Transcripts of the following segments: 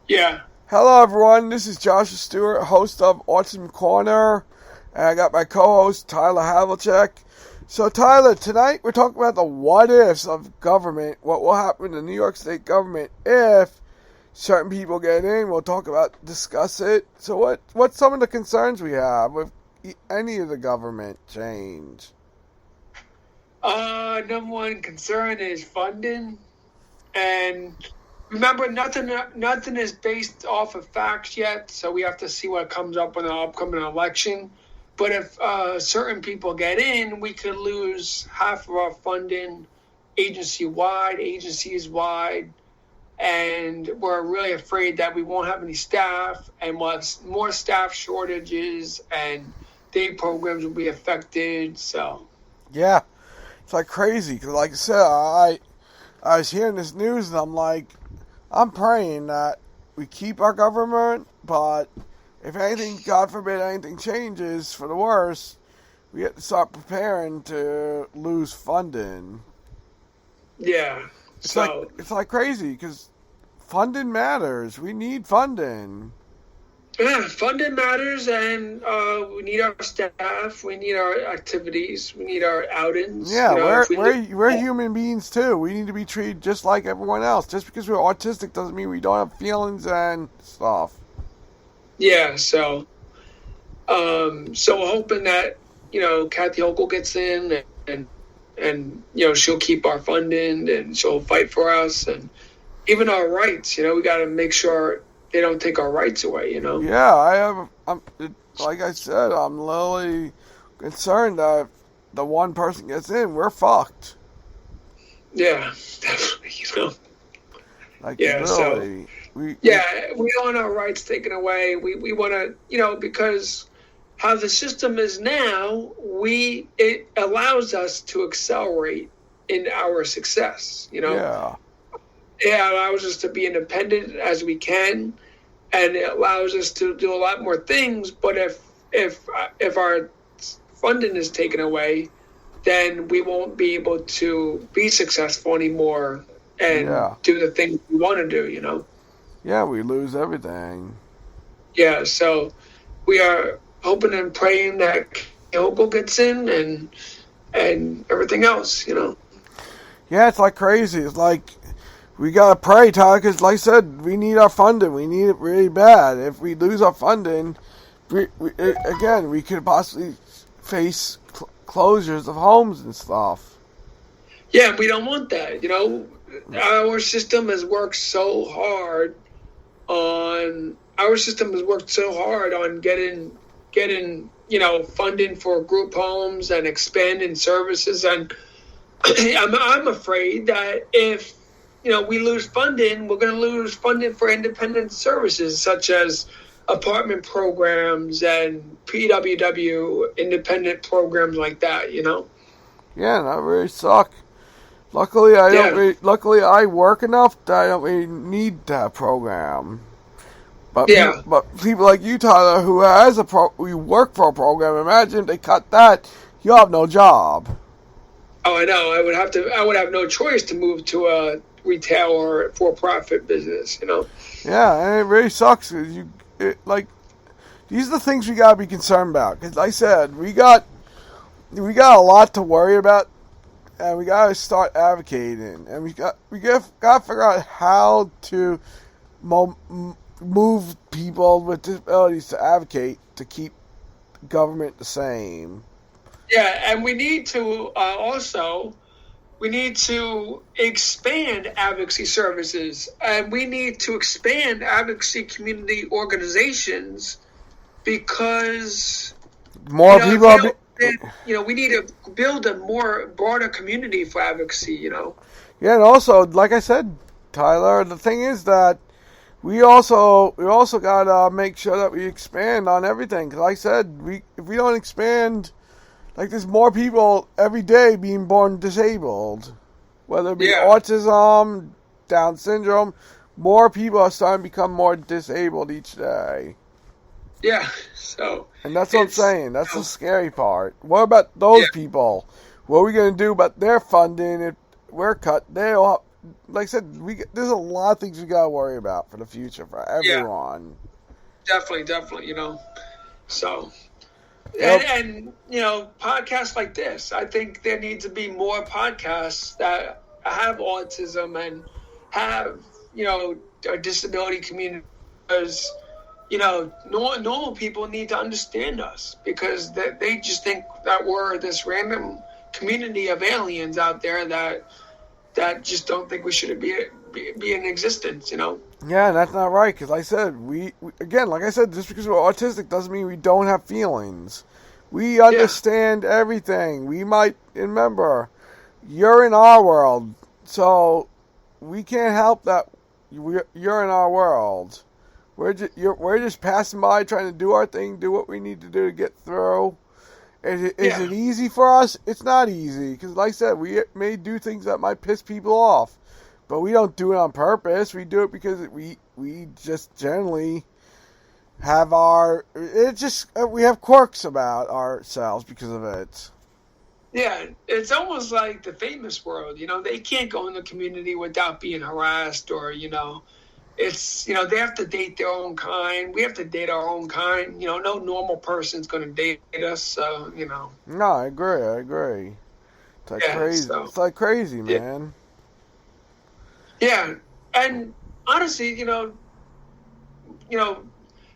Yeah. Hello, everyone. This is Joshua Stewart, host of Autism Corner, and I got my co-host Tyler Havlicek. So, Tyler, tonight we're talking about the what-ifs of government. What will happen to New York State government if certain people get in? We'll discuss it. So, what's some of the concerns we have with any of the government change? Number one concern is funding, and remember, nothing is based off of facts yet. So we have to see what comes up in the upcoming election. But if certain people get in, we could lose half of our funding agencies wide, and we're really afraid that we won't have any staff, and more staff shortages, and day programs will be affected. So Yeah, it's like crazy. Because, like I said, I was hearing this news, and I'm like, I'm praying that we keep our government, but if anything, God forbid, anything changes for the worse, we have to start preparing to lose funding. yeah, It's like crazy because funding matters. We need funding. yeah, funding matters, and we need our staff, we need our activities, we need our outings. Yeah, If we we're human beings too. We need to be treated just like everyone else. Just because we're autistic doesn't mean we don't have feelings and stuff. yeah, so we're hoping that Kathy Hochul gets in, and she'll keep our funding, and she'll fight for us, and even our rights. We got to make sure they don't take our rights away. Yeah, like I said, I'm literally concerned that if the one person gets in, we're fucked. Yeah, definitely. Like, Yeah, literally. we don't want our rights taken away. We want to, because how the system is now, it allows us to accelerate in our success. Yeah. It allows us to be independent as we can, and it allows us to do a lot more things. But if our funding is taken away, then we won't be able to be successful anymore and do the things we want to do. Yeah, we lose everything. Yeah, so we are hoping and praying that Kyoko gets in and everything else. Yeah, it's like crazy. It's like we gotta pray, Tyler, because like I said, we need our funding. We need it really bad. If we lose our funding, we could possibly face closures of homes and stuff. Yeah, we don't want that. Our system has worked so hard on getting funding for group homes and expanding services, and I'm afraid that if we lose funding, we're going to lose funding for independent services such as apartment programs and PWW independent programs like that. Yeah, that really suck. Luckily, I work enough that I don't really need that program. But people like you, Tyler, who we work for a program, imagine if they cut that, you'll have no job. Oh, I know. I would have no choice to move to a retail or for-profit business. Yeah, and it really sucks because these are the things we gotta be concerned about. Because, like I said, we got a lot to worry about, and we gotta start advocating, and we gotta figure out how to move people with disabilities to advocate to keep government the same. Yeah, and we need to expand advocacy services, and we need to expand advocacy community organizations because more people. We need to build a more broader community for advocacy. Yeah, and also, like I said, Tyler, the thing is that we also gotta make sure that we expand on everything. Because like I said, if we don't expand, like there's more people every day being born disabled, whether it be autism, Down syndrome. More people are starting to become more disabled each day. Yeah, and that's what I'm saying. That's the scary part. What about those people? What are we going to do about their funding if we're cut? like I said, there's a lot of things we gotta worry about for the future for Yeah, everyone. definitely. So. Yep. And podcasts like this, I think there needs to be more podcasts that have autism and have a disability community, because normal people need to understand us, because they just think that we're this random community of aliens out there that just don't think we should be in existence. Yeah, and that's not right, because like I said, we again, like I said, just because we're autistic doesn't mean we don't have feelings. We Yeah, understand everything. We might remember you're in our world, so we can't help that you're in our world. We're just passing by, trying to do our thing, do what we need to do to get through. Is yeah, it easy for us? It's not easy, because like I said, we may do things that might piss people off, but we don't do it on purpose. We do it because we just generally have we have quirks about ourselves because of it. yeah. It's almost like the famous world. They can't go in the community without being harassed, or it's they have to date their own kind. We have to date our own kind. No normal person's going to date us. So No, I agree. It's like yeah. crazy. So It's like crazy, yeah, man. yeah. And honestly, you know,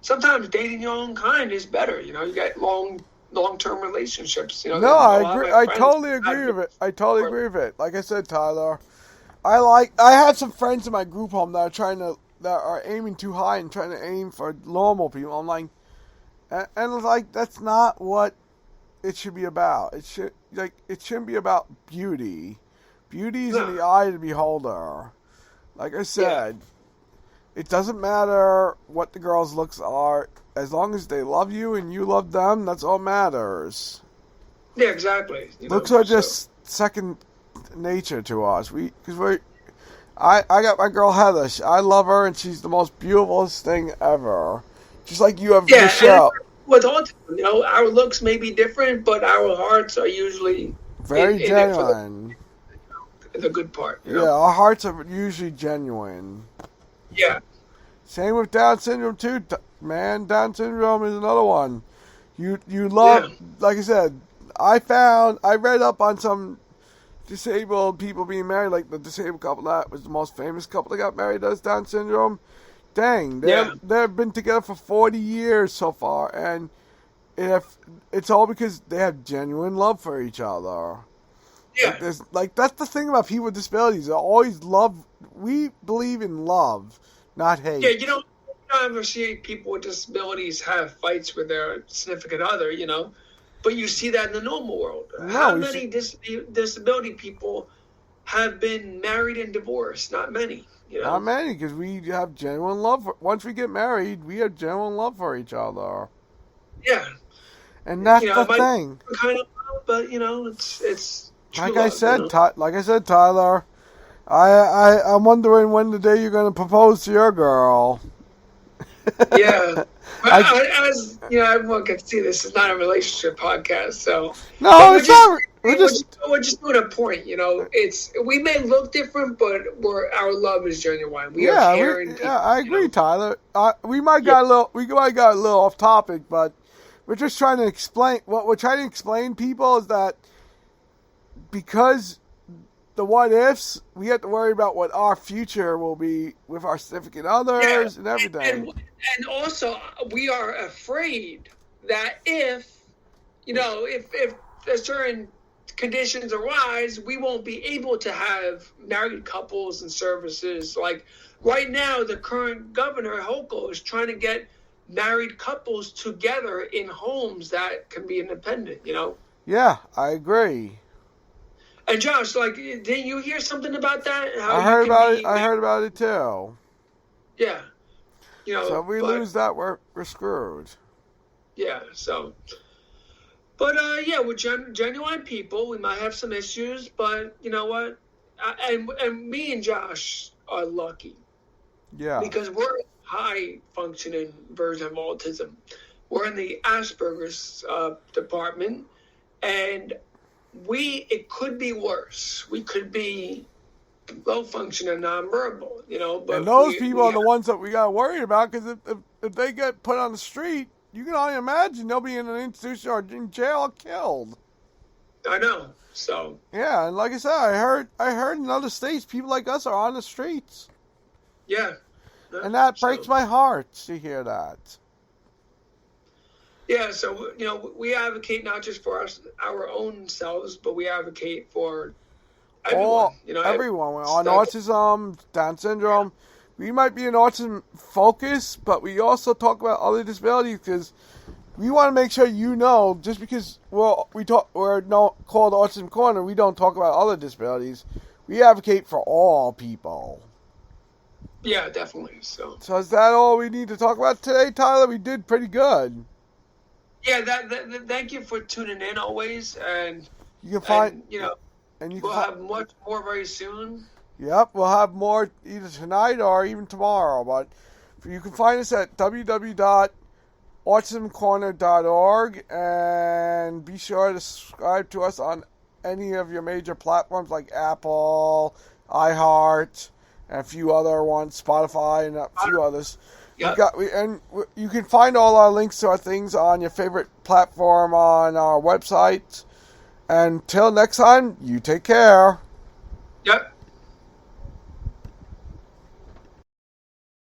sometimes dating your own kind is better. You get long term relationships. No, A I lot of agree. my I friends totally agree have with it. I totally agree with it. Like I said, Tyler, I had some friends in my group home that are aiming too high and trying to aim for normal people. I'm like, and like that's not what it should be about. It shouldn't be about beauty. Beauty is in no, the eye of the beholder. Like I yeah, said, it doesn't matter what the girls' looks are, as long as they love you and you love them. That's all matters. yeah, exactly. Looks are So just second nature to us. I got my girl Heather. I love her, and she's the most beautifulest thing ever. Just like you have yeah, and Michelle. with autism, our looks may be different, but our hearts are usually Very in it for genuine. the good part. Yeah, our hearts are usually genuine. Yeah, Same with Down syndrome too, man. Down syndrome is another one. You yeah, love, like I said, I read up on some disabled people being married, like the disabled couple that was the most famous couple that got married that's Down syndrome. Dang, yeah, they've been together for 40 years so far, and it's all because they have genuine love for each other. yeah, That's the thing about people with disabilities. They always love. We believe in love, not yeah. hate. You don't ever see people with disabilities have fights with their significant other. But you see that in the normal world. No, How we should many disability people have been married and divorced? Not many. not many because we have genuine love. Once we get married, we have genuine love for each other, Yeah, and that's the it might thing. be kind of love, but it's true love. Like I said, Tyler, I'm wondering when the day you're going to propose to your girl. Yeah. But I as everyone can see, this is not a relationship podcast. So, but no, it's not. We're just we're just doing a point. It's we may look different, but our love is genuine. We are yeah, caring people. I agree, Tyler. We might Yeah, got a little off topic, but we're just trying to explain. What we're trying to explain people is that because the what ifs, we have to worry about what our future will be with our significant yeah, others and everything. and also we are afraid that if certain conditions arise, we won't be able to have married couples and services. Like right now, the current governor Hochul is trying to get married couples together in homes that can be independent. Yeah, I agree. And Josh, like, didn't you hear something about that? How I you heard can about it. be, I heard about it too. yeah, So if we but lose that, we're screwed. yeah, so. But yeah, we're genuine people. We might have some issues, but you know what? And me and Josh are lucky Yeah. because we're a high functioning version of autism. We're in the Asperger's department, and it could be worse. We could be low function and nonverbal, but And those people are the ones that we got to worry about, because if they get put on the street, you can only imagine they'll be in an institution or in jail or killed. I know. So yeah, and like I said, I heard in other states people like us are on the streets. Yeah. And that breaks my heart to hear that. Yeah, so we advocate not just for our own selves, but we advocate for everyone. Everyone on autism, Down syndrome. We might be an autism focus, but we also talk about other disabilities, because we want to make sure just because we're called Autism Corner, we don't talk about other disabilities. We advocate for all people. Yeah, definitely. So is that all we need to talk about today, Tyler? We did pretty good. Yeah, thank you for tuning in always, and you can find we'll have much more very soon. Yep, we'll have more either tonight or even tomorrow. But you can find us at www.autismcorner.org, and be sure to subscribe to us on any of your major platforms like Apple, iHeart, and a few other ones, Spotify, and a few others. Yep. You can find all our links to our things on your favorite platform on our website. Until next time, you take care. Yep.